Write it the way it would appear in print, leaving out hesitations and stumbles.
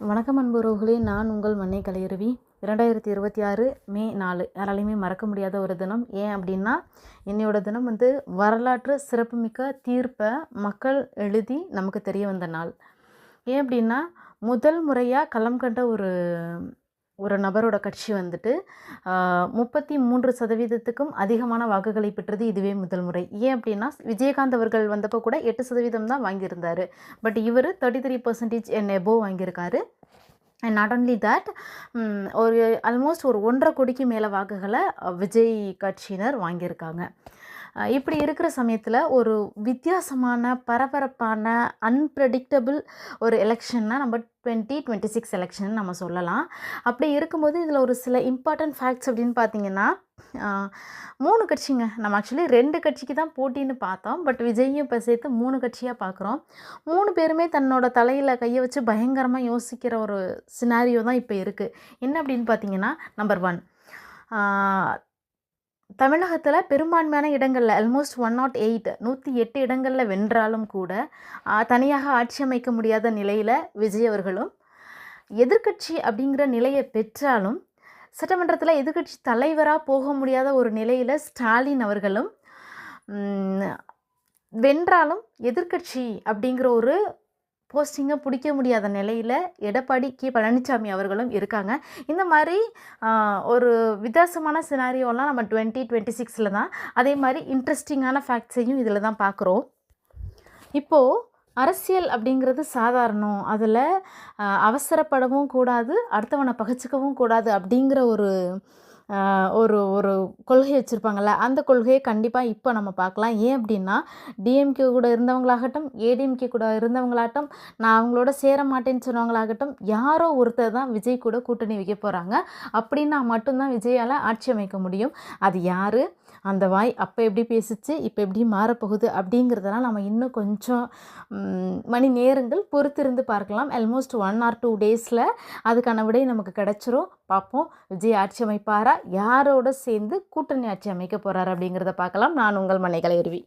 வணக்கம் அன்புறவுகளே, நான் உங்கள் மண்ணை கலையருவி. 2026 மே 4 யாராலையுமே மறக்க முடியாத ஒரு தினம். ஏன் அப்படின்னா, இன்னையோட தினம் வரலாற்று சிறப்புமிக்க தீர்ப்பை மக்கள் எழுதி நமக்கு தெரிய வந்த நாள். ஏன் அப்படின்னா, முதல் முறையாக களம் கண்ட ஒரு ஒரு நபரோட கட்சி 33% அதிகமான வாக்குகளை பெற்றது. இதுவே முதல் முறை. ஏன் அப்படின்னா, விஜயகாந்த் அவர்கள் வந்தப்போ கூட 8% தான் வாங்கியிருந்தார். பட் இவர் 33% அண்ட் எபோவ் வாங்கியிருக்காரு. அண்ட் நாட் ஒன்லி தேட், ஒரு ஆல்மோஸ்ட் ஒரு 1.5 கோடிக்கு மேலே வாக்குகளை விஜய் கட்சியினர் வாங்கியிருக்காங்க. இப்படி இருக்கிற சமயத்தில் ஒரு வித்தியாசமான பரபரப்பான அன்பிரடிக்டபிள் ஒரு எலெக்ஷன்னா நம்ம 2026 எலெக்ஷன் நம்ம சொல்லலாம். அப்படி இருக்கும்போது இதில் ஒரு சில இம்பார்ட்டன்ட் ஃபேக்ட்ஸ் அப்படின்னு பார்த்தீங்கன்னா, 3 கட்சிங்க. நம்ம ஆக்சுவலி 2 கட்சிக்கு தான் போட்டின்னு பார்த்தோம். பட் விஜயும் இப்போ சேர்த்து 3 கட்சியாக பார்க்குறோம். 3 பேருமே தன்னோட தலையில் கையை வச்சு பயங்கரமாக யோசிக்கிற ஒரு சினாரியோ தான் இப்போ இருக்குது. என்ன அப்படின்னு பார்த்தீங்கன்னா, நம்பர் 1, தமிழகத்தில் பெரும்பான்மையான இடங்களில் ஆல்மோஸ்ட் 108 இடங்களில் வென்றாலும் கூட தனியாக ஆட்சி அமைக்க முடியாத நிலையில் விஜய் அவர்களும், எதிர்க்கட்சி அப்படிங்கிற நிலையை பெற்றாலும் சட்டமன்றத்தில் எதிர்க்கட்சி தலைவராக போக முடியாத ஒரு நிலையில் ஸ்டாலின் அவர்களும், வென்றாலும் எதிர்க்கட்சி அப்படிங்கிற ஒரு போஸ்டிங்கை பிடிக்க முடியாத நிலையில் எடப்பாடி கே பழனிசாமி அவர்களும் இருக்காங்க. இந்த மாதிரி ஒரு வித்தியாசமான சினாரியோலாம் நம்ம 2026 தான். அதே மாதிரி இன்ட்ரெஸ்டிங்கான ஃபேக்ட்ஸையும் இதில் தான் பார்க்குறோம். இப்போது அரசியல் அப்படிங்கிறது சாதாரணம், அதில் அவசரப்படவும் கூடாது, அடுத்தவனை பகைச்சிக்கவும் கூடாது அப்படிங்கிற ஒரு ஒரு ஒரு கொள்கை வச்சுருப்பாங்கள்ல, அந்த கொள்கையை கண்டிப்பாக இப்போ நம்ம பார்க்கலாம். ஏன் அப்படின்னா, டிஎம்கே கூட இருந்தவங்களாகட்டும், ஏடிஎம்கே கூட இருந்தவங்களாகட்டும், நான் அவங்களோட சேர மாட்டேன்னு சொன்னவங்களாகட்டும், யாரோ ஒருத்தர் தான் விஜய் கூட கூட்டணி வைக்க போகிறாங்க. அப்படின்னா மட்டும்தான் விஜயால் ஆட்சி அமைக்க முடியும். அது யார், அந்த வாய் அப்போ எப்படி பேசிச்சு, இப்போ எப்படி மாறப்போகுது அப்படிங்கிறதெல்லாம் நம்ம இன்னும் கொஞ்சம் மணி நேரங்கள் பொறுத்திருந்து பார்க்கலாம். ஆல்மோஸ்ட் 1 or 2 டேஸில் அதுக்கான விடை நமக்கு கிடச்சிரும். பார்ப்போம், விஜய் ஆட்சி அமைப்பாரா, யாரோட சேர்ந்து கூட்டணி ஆட்சி அமைக்க போகிறாரு அப்படிங்கிறத பார்க்கலாம். நான் உங்கள் மண்ணை கலையருவி.